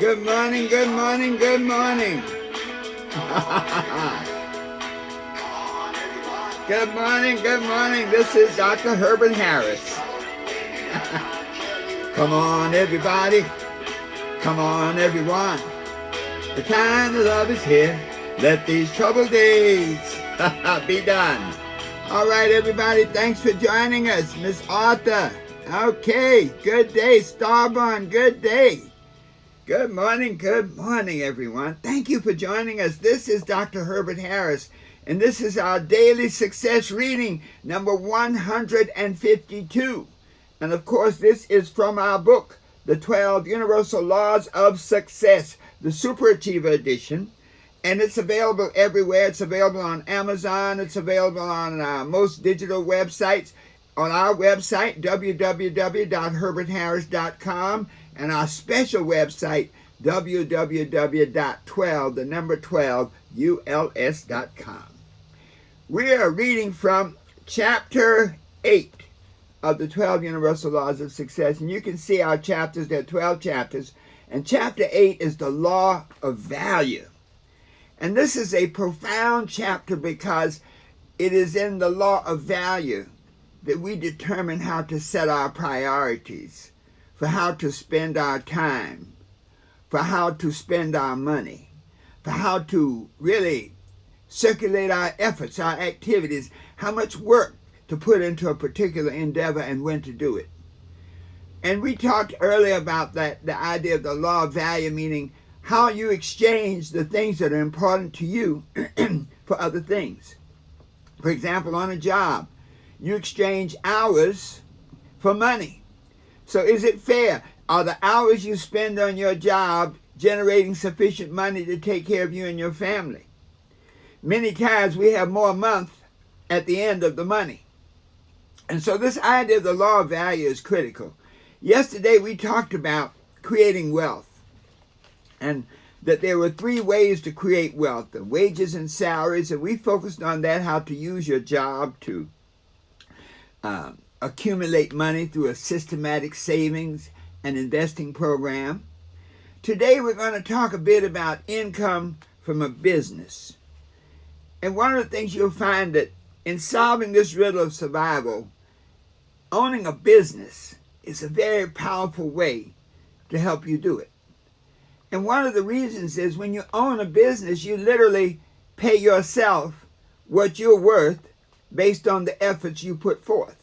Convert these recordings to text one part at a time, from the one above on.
Good morning, good morning, good morning. Good morning, good morning. This is Dr. Herbert Harris. Come on, everybody. Come on, everyone. The time of love is here. Let these troubled days be done. All right, everybody. Thanks for joining us, Miss Arthur. Okay, good day, Starborn. Good day. Good morning, everyone. Thank you for joining us. This is Dr. Herbert Harris, and this is our daily success reading, number 152. And of course, this is from our book, The 12 Universal Laws of Success, the Superachiever Edition. And it's available everywhere. It's available on Amazon. It's available on most digital websites. On our website, www.herbertharris.com, and our special website, www.12uls.com. We are reading from Chapter 8 of the 12 Universal Laws of Success. And you can see our chapters. There are 12 chapters. And Chapter 8 is the Law of Value. And this is a profound chapter because it is in the Law of Value that we determine how to set our priorities, for how to spend our time, for how to spend our money, for how to really circulate our efforts, our activities, how much work to put into a particular endeavor and when to do it. And we talked earlier about that, the idea of the law of value, meaning how you exchange the things that are important to you for other things. For example, on a job, you exchange hours for money. So is it fair? Are the hours you spend on your job generating sufficient money to take care of you and your family? Many times we have more month at the end of the money. And so this idea of the law of value is critical. Yesterday we talked about creating wealth, and that there were 3 ways to create wealth: the wages and salaries, and we focused on that, how to use your job to accumulate money through a systematic savings and investing program. Today we're going to talk a bit about income from a business. And one of the things you'll find that in solving this riddle of survival, owning a business is a very powerful way to help you do it. And one of the reasons is when you own a business, you literally pay yourself what you're worth based on the efforts you put forth.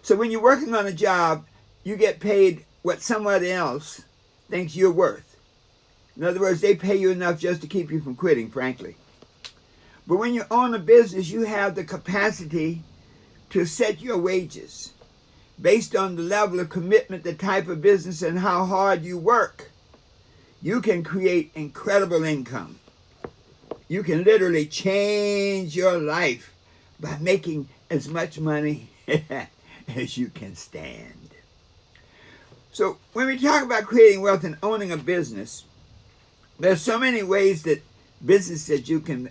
So when you're working on a job, you get paid what someone else thinks you're worth. In other words, they pay you enough just to keep you from quitting, frankly. But when you own a business, you have the capacity to set your wages based on the level of commitment, the type of business, and how hard you work. You can create incredible income. You can literally change your life by making as much money as you can stand. So when we talk about creating wealth and owning a business, there's so many ways that businesses you can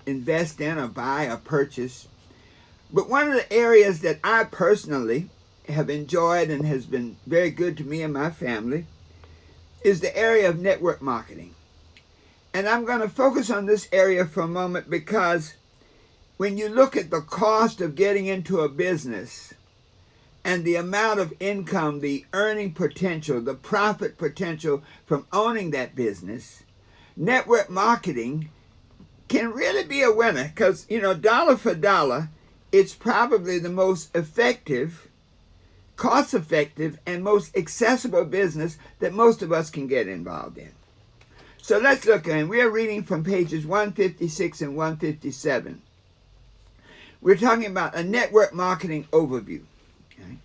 invest in or buy or purchase. But one of the areas that I personally have enjoyed and has been very good to me and my family is the area of network marketing. And I'm going to focus on this area for a moment because when you look at the cost of getting into a business and the amount of income, the earning potential, the profit potential from owning that business, network marketing can really be a winner because, dollar for dollar, it's probably the most effective, cost-effective, and most accessible business that most of us can get involved in. So let's look at it. We're reading from pages 156 and 157. We're talking about a network marketing overview. Okay?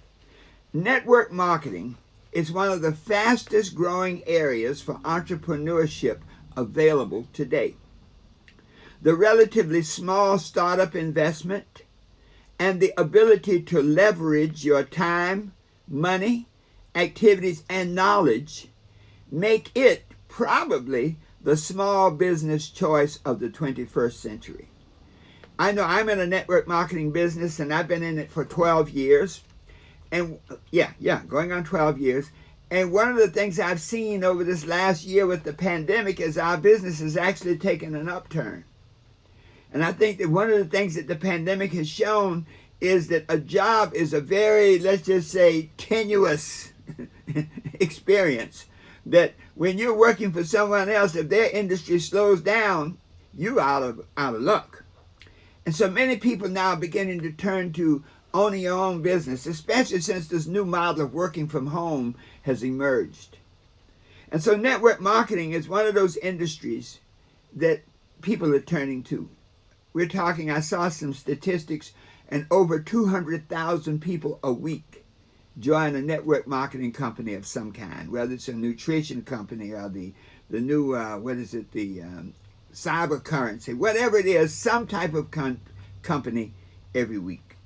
Network marketing is one of the fastest growing areas for entrepreneurship available today. The relatively small startup investment and the ability to leverage your time, money, activities, and knowledge make it probably the small business choice of the 21st century. I know I'm in a network marketing business and I've been in it for 12 years. And going on 12 years. And one of the things I've seen over this last year with the pandemic is our business has actually taken an upturn. And I think that one of the things that the pandemic has shown is that a job is a very, let's just say, tenuous experience. That when you're working for someone else, if their industry slows down, you're out of luck. And so many people now are beginning to turn to owning your own business, especially since this new model of working from home has emerged. And so network marketing is one of those industries that people are turning to. We're talking, I saw some statistics, and over 200,000 people a week join a network marketing company of some kind, whether it's a nutrition company or the new, cyber currency, whatever it is, some type of company every week.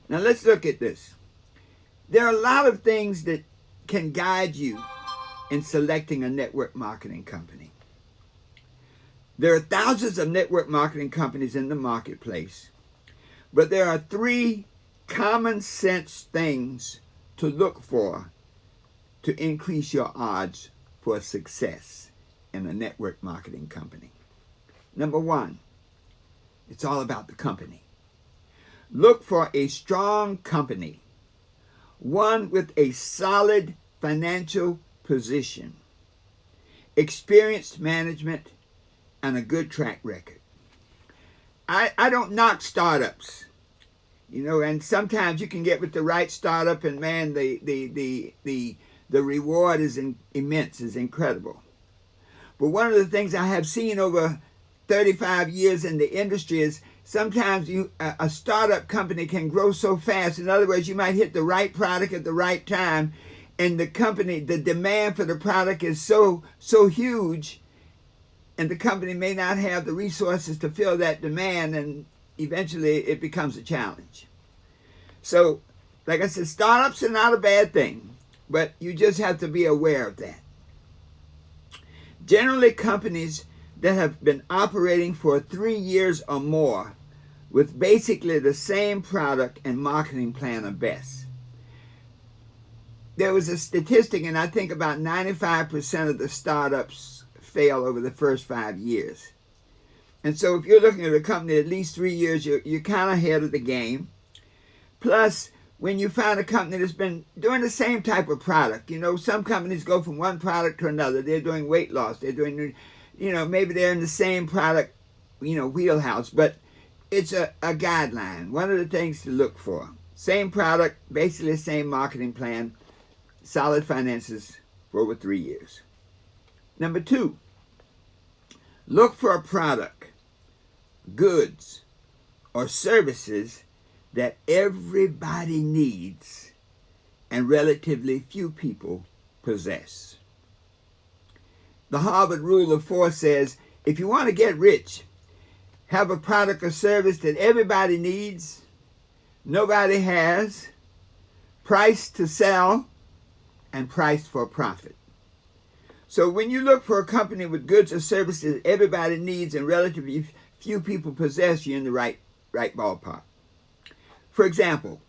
Now let's look at this. There are a lot of things that can guide you in selecting a network marketing company. There are thousands of network marketing companies in the marketplace, but there are 3 common sense things to look for to increase your odds for success in a network marketing company. Number 1, it's all about the company. Look for a strong company, one with a solid financial position, experienced management, and a good track record. I don't knock startups, and sometimes you can get with the right startup, and man, the reward is immense, is incredible. But one of the things I have seen over 35 years in the industry is sometimes a startup company can grow so fast. In other words, you might hit the right product at the right time, and the demand for the product is so huge, and the company may not have the resources to fill that demand, and eventually it becomes a challenge. So, like I said, startups are not a bad thing, but you just have to be aware of that. Generally, companies that have been operating for 3 years or more with basically the same product and marketing plan are best. There was a statistic, and I think about 95% of the startups fail over the first 5 years. And so if you're looking at a company at least 3 years, you're kind of ahead of the game. Plus, when you find a company that's been doing the same type of product, some companies go from one product to another. They're doing weight loss. They're doing, maybe they're in the same product, wheelhouse, but it's a guideline. One of the things to look for. Same product, basically the same marketing plan, solid finances for over 3 years. Number 2, look for a product, goods, or services that everybody needs and relatively few people possess. The Harvard Rule of 4 says, if you want to get rich, have a product or service that everybody needs, nobody has, priced to sell, and priced for profit. So when you look for a company with goods or services everybody needs and relatively few people possess, you're in the right ballpark. For example,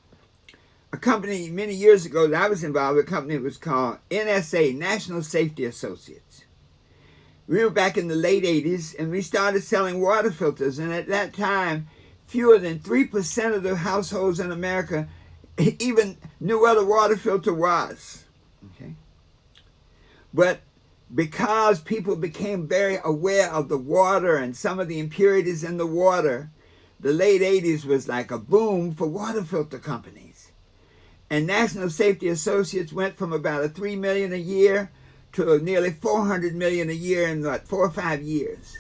a company many years ago that I was involved with, a company that was called NSA, National Safety Associates. We were back in the late 80s, and we started selling water filters, and at that time, fewer than 3% of the households in America even knew what a water filter was. Okay? But because people became very aware of the water and some of the impurities in the water, the late 80s was like a boom for water filter companies. And National Safety Associates went from about a $3 million a year to nearly $400 million a year in 4 or 5 years.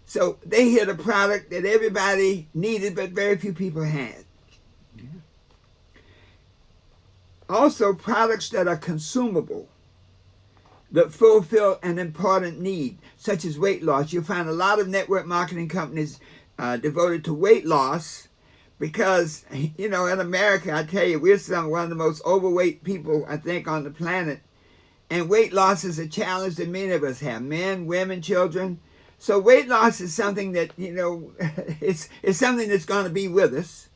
So they hit a product that everybody needed but very few people had. Also, products that are consumable, that fulfill an important need, such as weight loss. You'll find a lot of network marketing companies devoted to weight loss because, in America, I tell you, we're one of the most overweight people, I think, on the planet. And weight loss is a challenge that many of us have, men, women, children. So weight loss is something that, it's something that's going to be with us.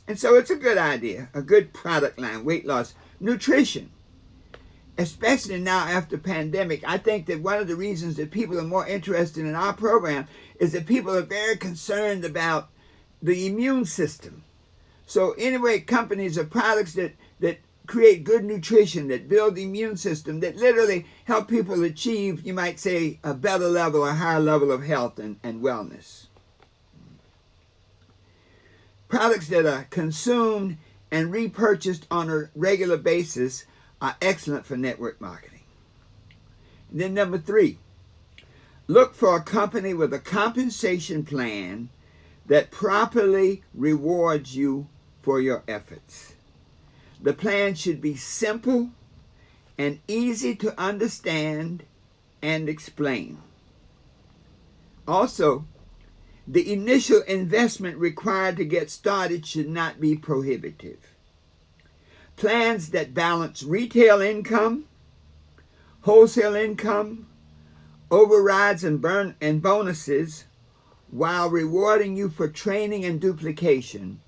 And so it's a good idea, a good product line, weight loss. Nutrition. especially now after pandemic. I think that one of the reasons that people are more interested in our program is that people are very concerned about the immune system. So anyway, companies or products that create good nutrition, that build the immune system, that literally help people achieve, you might say, a better level, a higher level of health and wellness. Products that are consumed and repurchased on a regular basis are excellent for network marketing. And then number 3, look for a company with a compensation plan that properly rewards you for your efforts. The plan should be simple and easy to understand and explain. Also, the initial investment required to get started should not be prohibitive. Plans that balance retail income, wholesale income, overrides and bonuses while rewarding you for training and duplication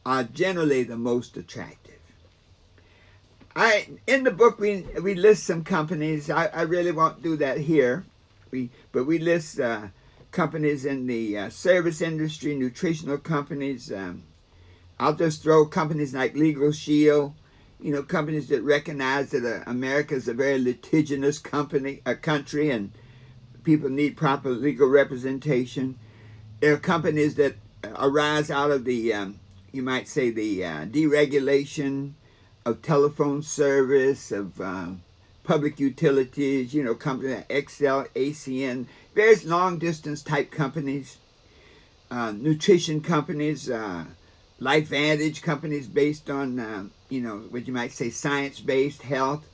are generally the most attractive. In the book, we list some companies. I really won't do that here, but we list companies in the service industry, nutritional companies. I'll just throw companies like Legal Shield, companies that recognize that America is a very litigious country, and people need proper legal representation. There are companies that arise out of the, you might say, the deregulation of telephone service, of public utilities, companies like Excel, ACN, various long-distance type companies, nutrition companies, LifeVantage companies based on, what you might say, science-based health,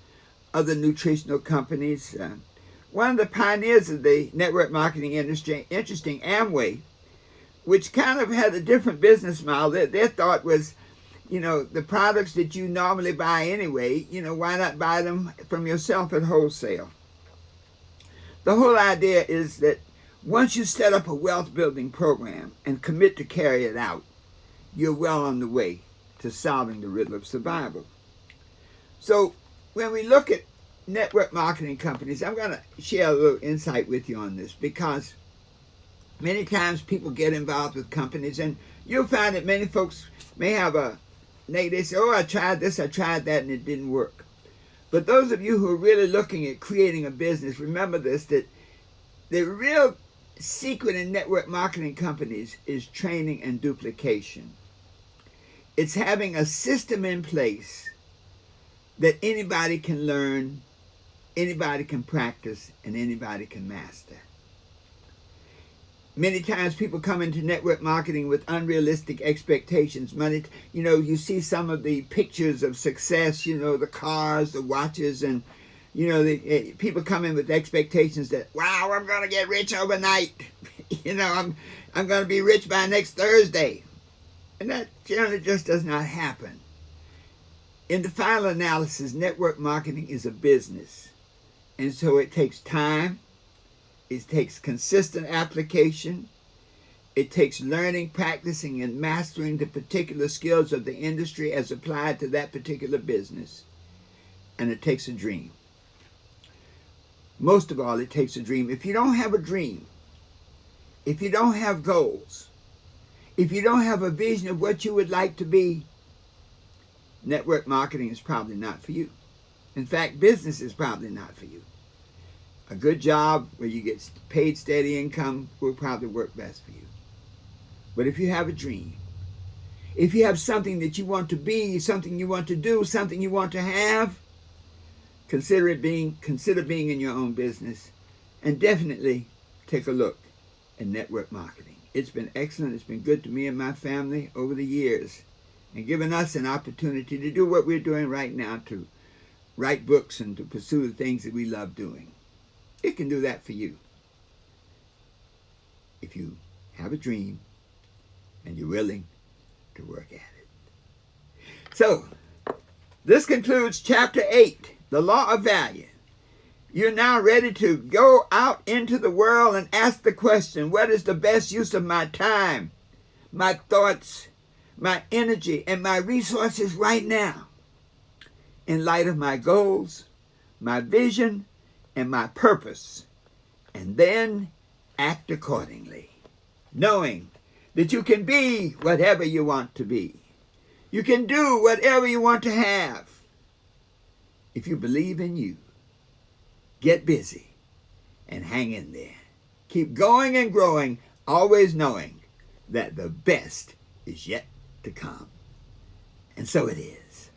other nutritional companies. One of the pioneers of the network marketing industry, interesting, Amway, which kind of had a different business model. Their thought was, the products that you normally buy anyway, why not buy them from yourself at wholesale? The whole idea is that once you set up a wealth building program and commit to carry it out, you're well on the way to solving the riddle of survival. So when we look at network marketing companies, I'm going to share a little insight with you on this, because many times people get involved with companies, and you'll find that many folks may have they say, I tried this, I tried that, and it didn't work. But those of you who are really looking at creating a business, remember this, that the real secret in network marketing companies is training and duplication. It's having a system in place that anybody can learn, anybody can practice, and anybody can master. Many times people come into network marketing with unrealistic expectations. Money, you see some of the pictures of success, the cars, the watches, and, people come in with expectations that, wow, I'm going to get rich overnight. I'm going to be rich by next Thursday. And that generally just does not happen. In the final analysis, network marketing is a business. And so it takes time. It takes consistent application. It takes learning, practicing, and mastering the particular skills of the industry as applied to that particular business. And it takes a dream. Most of all, it takes a dream. If you don't have a dream, if you don't have goals, if you don't have a vision of what you would like to be, network marketing is probably not for you. In fact, business is probably not for you. A good job where you get paid steady income will probably work best for you. But if you have a dream, if you have something that you want to be, something you want to do, something you want to have, consider being in your own business, and definitely take a look at network marketing. It's been excellent. It's been good to me and my family over the years, and given us an opportunity to do what we're doing right now, to write books and to pursue the things that we love doing. It can do that for you if you have a dream and you're willing to work at it. So, this concludes Chapter 8, The Law of Value. You're now ready to go out into the world and ask the question, what is the best use of my time, my thoughts, my energy, and my resources right now in light of my goals, my vision, and my purpose, and then act accordingly, knowing that you can be whatever you want to be. You can do whatever you want to have. If you believe in you, get busy and hang in there. Keep going and growing, always knowing that the best is yet to come. And so it is.